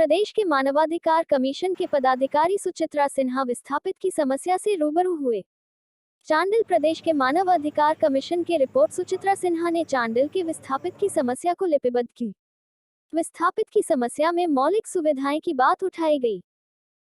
प्रदेश के मानवाधिकार कमीशन के पदाधिकारी सुचित्रा सिन्हा विस्थापित की समस्या से रूबरू हुए। चांडिल प्रदेश के मानव अधिकार कमीशन की रिपोर्ट सुचित्रा सिन्हा ने चांडिल के विस्थापित की समस्या को लिपिबद्ध की। विस्थापित की समस्या में मौलिक सुविधाएं की बात उठाई गई।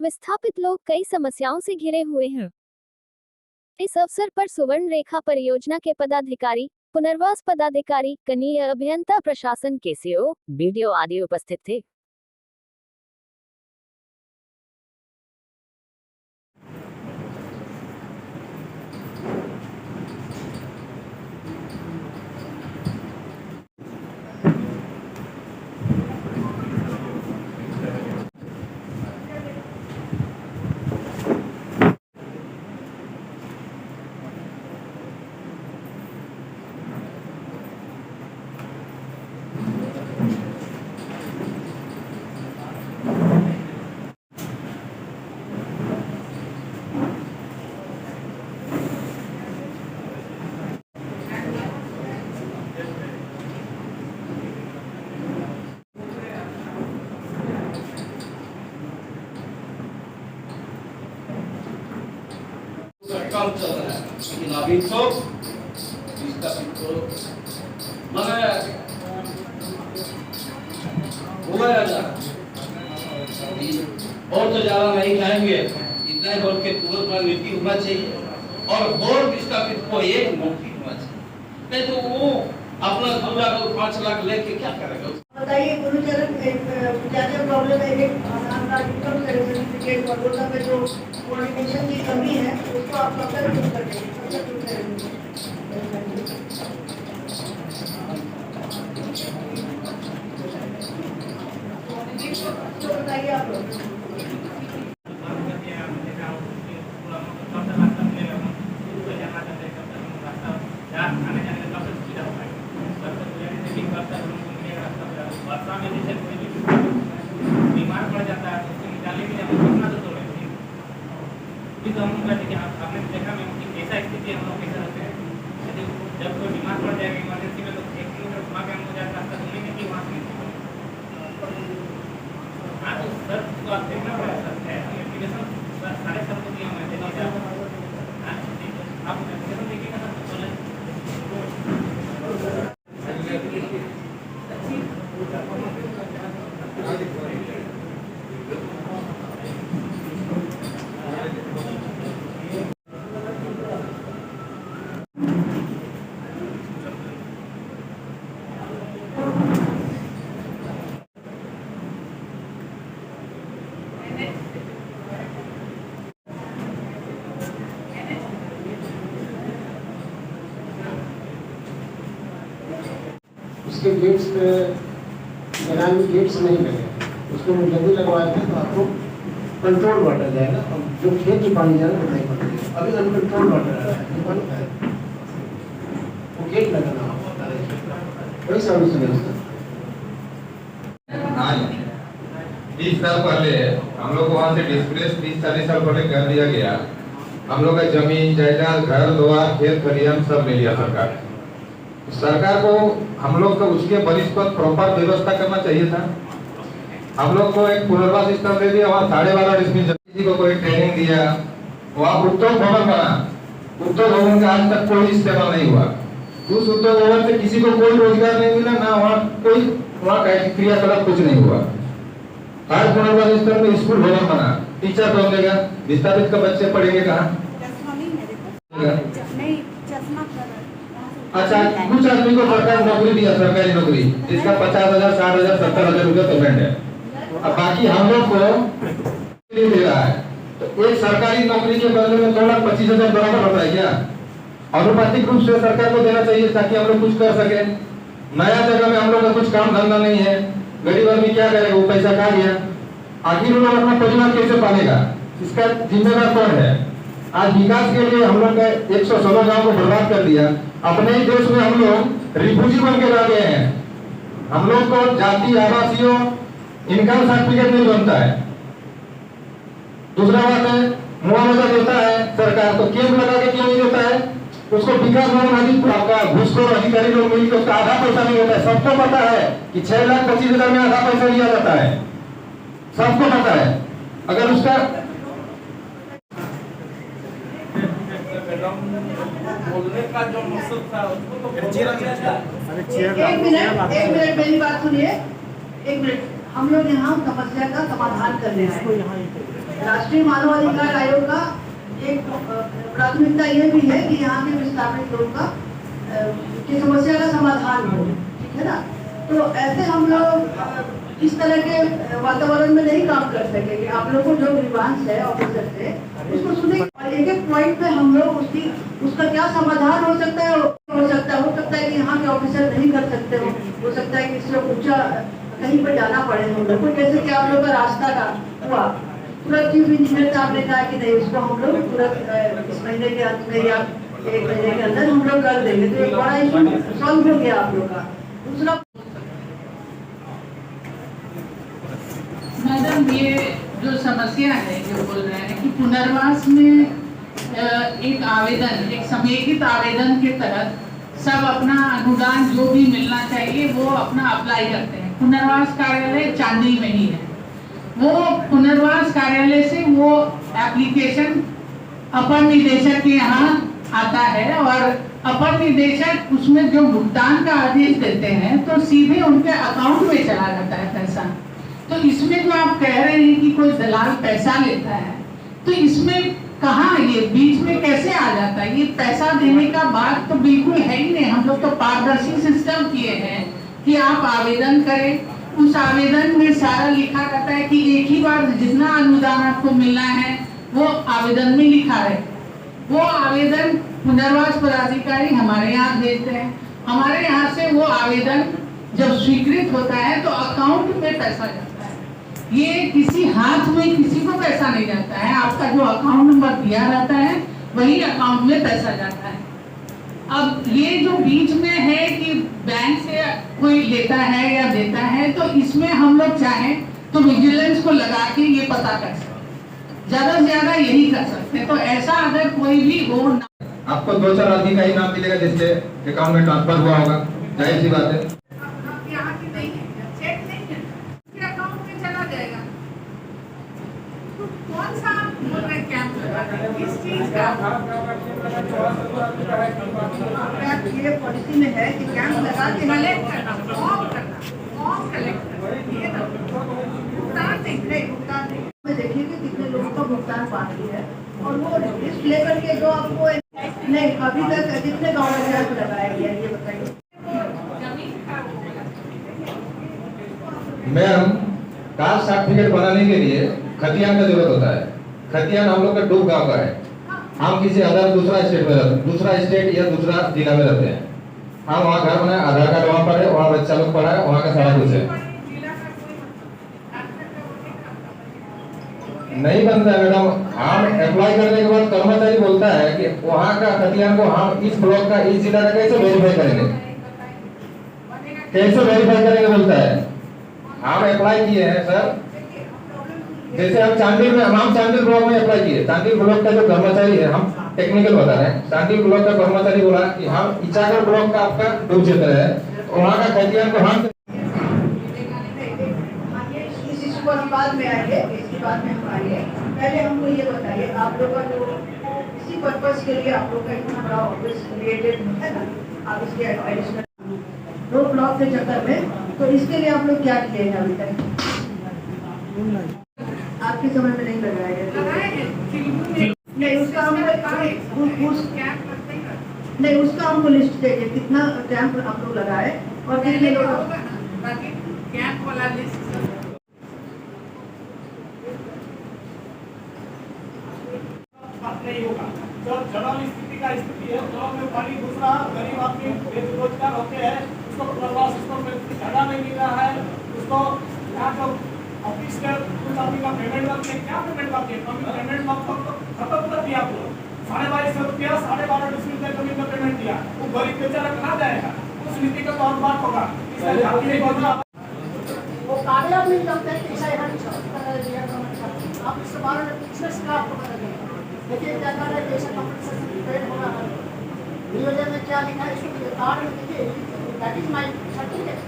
विस्थापित लोग कई समस्याओं से घिरे हुए हैं। इस अवसर पर सुवर्ण रेखा परियोजना के पदाधिकारी, पुनर्वास पदाधिकारी, कनीय अभियंता प्रशासन के सीओ, बीडीओ आदि उपस्थित थे। काम चल रहा है, लेकिन अभी तो विस्थापित तो मनाया बुलाया जा रहा और तो ज्यादा नहीं खाएंगे, इतना ही बोल के तुरंत में नीति होना चाहिए और विस्थापित को एक नौकरी होना चाहिए, नहीं तो वो अपना 2 लाख और 5 लाख लेके क्या करेगा? बताइए गुरुचरण क्या प्रॉब्लम है? आपका इनकम सर्टिफिकेट बड़ौदा में जो कोऑर्डिनेशन की कमी है उसको आप कब तक दूर करेंगे? तो बताइए आप लोग। बीमार पड़ जाता है तो उसको निकालने के लिए हम कितना तो तोड़ेंगे। तो हम कहते हैं कि आपने देखा में ऐसा स्थिति हम लोग कैसे रहते हैं, जब कोई बीमार पड़ जाएगा इमरजेंसी में तो 1 किलोमीटर घुमा के हम हो जाता रास्ता घूमेंगे कि वहाँ से हाँ तो सर तो आप देखना पड़ेगा सर एप्लीकेशन सर 7.5 को दिया मैं देने जाऊँ आप एप्लीकेशन देखिएगा सर बोले उसके गेट्स पे मैदान में गेट्स नहीं लगे, उसको जल्दी लगवाए थे तो आपको कंट्रोल वाटर जाएगा और जो खेत में पानी जाएगा वो नहीं पड़ेगा। अभी अनकंट्रोल वाटर आ रहा है, वो गेट लगाना वही सॉल्यूशन है उसका। 20 साल पहले हम लोग को वहाँ से डिस्प्लेस 30-40 साल पहले कर दिया गया। हम लोग का जमीन जायदाद घर द्वार खेत खलिहान सब ले लिया सरकार। सरकार को हम लोग को उसके बनिश पर प्रॉपर व्यवस्था करना चाहिए था। हम लोग को एक पुनर्वास स्थल दे दिया, वहाँ 12.5 डिसमिल किसी को कोई ट्रेनिंग दिया, वहाँ उद्योग भवन बना। उद्योग भवन का आज तक कोई इस्तेमाल नहीं हुआ। उस उद्योग भवन से किसी को कोई रोजगार नहीं मिला, ना वहाँ क्रियाकलाप कुछ नहीं हुआ। आज पुनर्वास स्थल में स्कूल भवन बना, टीचर कौन देगा? विस्थापित का बच्चे पढ़ेंगे कहाँ? अच्छा, कुछ आदमी को सरकार नौकरी दिया, सरकारी नौकरी, जिसका 50,000, 60,000, 70,000 रुपया पेमेंट है। अब बाकी हम लोग को दे रहा है, तो एक सरकारी नौकरी के बदले में 2,25,000 बराबर होता है क्या? अनुपातिक रूप से सरकार को देना चाहिए ताकि हम लोग कुछ कर सके। नया जगह में हम लोग का कुछ काम धंधा नहीं है, गरीब आदमी क्या करेगा? वो पैसा खा गया, आखिर वो लोग अपना परिवार कैसे पालेगा? इसका जिम्मेदार कौन है? आज विकास के लिए हम लोग का 116 गाँव को बर्बाद कर दिया। अपने ही देश में हम लोग रिफ्यूजी बन के रह गए हैं। हम लोग को जाति आवासीय इनकम सर्टिफिकेट नहीं बनता है। दूसरा बात है, मुआवजा देता है सरकार, तो कैंप लगा के क्यों नहीं देता है? उसको विकास भवन आदि आपका घूसखोर अधिकारी लोग मिलकर उसका आधा पैसा नहीं होता है। सबको पता है कि 6,25,000 में आधा पैसा लिया जाता है। सबको पता है। अगर उसका बोलने का जो मकसद था उसको तो एक मिनट मेरी बात सुनिए। एक मिनट, हम लोग यहाँ समस्या का समाधान करने आए हैं। राष्ट्रीय मानवाधिकार आयोग का एक प्राथमिकता ये भी है कि यहाँ के विस्थापित लोगों का की समस्या का समाधान हो, ठीक है ना। तो ऐसे हम लोग इस तरह के वातावरण में नहीं काम कर सकेंगे। आप लोगों को जो ग्रीवांस है ऑफिसर से उसको सुने और एक एक पॉइंट पे हम लोग उसका क्या समाधान हो सकता है कि यहाँ के ऑफिसर नहीं कर सकते हो सकता है कि इससे ऊंचा कहीं पर जाना पड़े हम लोग को। जैसे कि आप लोग का रास्ता का हुआ, तुरंत चीफ इंजीनियर साहब ने कहा कि नहीं उसको हम लोग तुरंत इस महीने के अंत में या 1 महीने के अंदर हम लोग कर देंगे। तो एक बड़ा इशू सॉल्व हो गया आप लोग का। दूसरा, मैडम ये जो समस्या है जो बोल रहे हैं कि पुनर्वास में एक आवेदन, एक समेकित आवेदन के तहत सब अपना अनुदान जो भी मिलना चाहिए वो अपना अप्लाई करते हैं। पुनर्वास कार्यालय चांदी में ही है। वो पुनर्वास कार्यालय से वो एप्लीकेशन अपर निदेशक के यहाँ आता है और अपर निदेशक उसमें जो भुगतान का आदेश देते हैं तो सीधे उनके अकाउंट में चला जाता है पैसा। तो इसमें जो आप कह रहे हैं कि कोई दलाल पैसा लेता है, तो इसमें कहाँ ये बीच में कैसे आ जाता है? ये पैसा देने का बात तो बिल्कुल है ही नहीं। हम लोग तो पारदर्शी सिस्टम किए हैं कि आप आवेदन करें, उस आवेदन में सारा लिखा रहता है कि एक ही बार जितना अनुदान आपको मिलना है वो आवेदन में लिखा है। वो आवेदन पुनर्वास पदाधिकारी हमारे यहाँ भेजते हैं। हमारे यहाँ से वो आवेदन जब स्वीकृत होता है तो अकाउंट में पैसा जाता है। ये किसी हाथ में किसी को पैसा नहीं जाता है। आपका जो अकाउंट नंबर दिया रहता है वही अकाउंट में पैसा जाता है। अब ये जो बीच में है कि बैंक से कोई लेता है या देता है, तो इसमें हम लोग चाहें तो विजिलेंस को लगा के ये पता कर सकते हैं, ज्यादा से ज्यादा यही कर सकते हैं। तो ऐसा अगर कोई भी हो ना, आपको 2-4 आदमी का ही नाम मिलेगा जिसके अकाउंट में ट्रांसफर हुआ होगा, जाहिर सी बात है। यहाँ की नहीं है, चेक नहीं है, उसके अकाउंट में चला जाएगा। तो कौन सा बोल रहे कैंप लगा रहे, किस चीज का? ये पॉलिसी में है कि कैंप लगा के कलेक्ट करना, फॉर्म कलेक्ट करना, ये ना भुगतान नहीं। देखिए कि कितने लोगों का भुगतान बाकी है और वो लिस्ट लेकर के जो आपको नहीं अभी तक कितने गाँव में कैंप लगाया गया ये बताइए। मैम, कास्ट सर्टिफिकेट बनाने के लिए खतियान का जरूरत होता है। खतियान हम लोग का डूब गांव का है। हम किसी अदर दूसरा स्टेट में रहते, दूसरा स्टेट या दूसरा जिला में रहते हैं। हम वहाँ घर बनाए, आधार कार्ड वहाँ पर है, वहाँ बच्चा लोग पढ़ा है, वहाँ का सारा कुछ है। नहीं बनता है मैडम। हम अप्लाई करने के बाद कर्मचारी बोलता है कि वहाँ का खतियान को हम इस ब्लॉक का इस जिला का कैसे वेरीफाई करेंगे, कैसे वेरीफाई करेंगे बोलता है। हम अप्लाई किए हैं सर, जैसे हम चांदिल ब्लॉक में अप्लाई किए। चांदिल ब्लॉक का जो कर्मचारी है, हम टेक्निकल बता रहे हैं, चांदिल ब्लॉक का कर्मचारी बोला कि हम इचागर ब्लॉक का आपका डूब क्षेत्र है, वहाँ का खतियान को हम बाद में आएंगे, इसके बाद में हम आएंगे। पहले हमको ये बताइए आप लोग का जो इसी पर्पस के लिए आप लोग का इतना बड़ा ऑफिस क्रिएटेड है ना, आप इसके एडिशनल 2 ब्लॉक के चक्कर में, तो इसके लिए आप लोग क्या किए हैं अभी तक? आपके समय में नहीं लगाया गया? नहीं उसका हमको लिस्ट चाहिए कितना कैंप आप लोग लगाए और कितने लोग कैंप वाला लिस्ट नहीं होगा। जब जलाल स्थिति का स्थिति है, जलाल में पानी घुस रहा, गरीब आदमी बेरोजगार होते हैं, उसको पुनर्वास उसको जगह नहीं मिल रहा है, उसको यहाँ जो ऑफिस का कुछ आदमी का पेमेंट बाकी है, क्या पेमेंट बाकी है? पेमेंट तो खत्म कर दिया आपको। 2250 रुपया 12.5 डिसमिल का जमीन का पेमेंट दिया, वो गरीब बेचारा कहाँ जाएगा? उस नीति का बहुत बात होगा। वो कागजात नहीं लगता है, ऐसा यहाँ आप इसके बारे में पिछले से आपको बता देंगे। देखिए क्या कर रहे हैं, जैसे कंपटीशन सर्टिफिकेट होगा नियोजन में क्या लिखा है, इसको कार्ड में देखिए, दैट इज माय सर्टिफिकेट।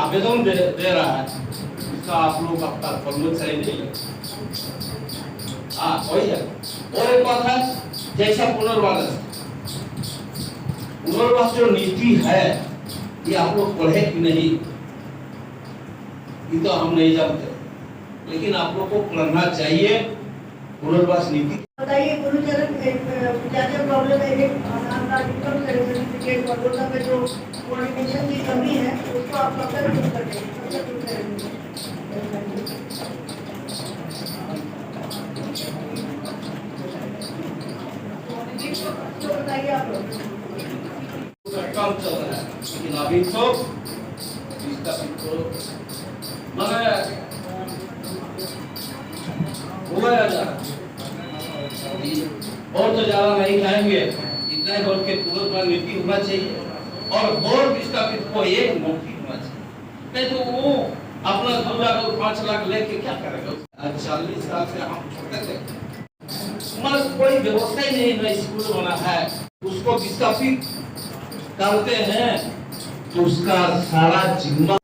आवेदन दे रहा है, इसका आप लोग आपका परमिट सही नहीं है। हाँ वही है। और एक बात है, जैसा पुनर्वास जो नीति है, ये आप लोग पढ़े कि नहीं, ये तो हम नहीं जानते, लेकिन आप लोग को पढ़ना चाहिए पुनर्वास नीति। बताइए गुरुचरण, क्या क्या प्रॉब्लम है? एक इनकम सर्टिफिकेट बड़ौदा में जो कोऑर्डिनेशन की कमी है, उसको आप कब तक दूर करेंगे? तो बताइए आप लोग। काम चल रहा है, लेकिन अभी तो इसका मैंने होगा जा और तो ज्यादा नहीं खाएंगे, इतना ही बोल के तुरंत में नीति होना चाहिए और बोर्ड विस्थापित को एक नौकरी होना चाहिए। नहीं तो वो अपना 2 लाख और 5 लाख लेके क्या करेगा? 40 साल से हम छोटे थे, हमारे कोई व्यवस्था ही नहीं है, स्कूल बना है, उसको विस्थापित करते हैं तो उसका सारा जिम्मा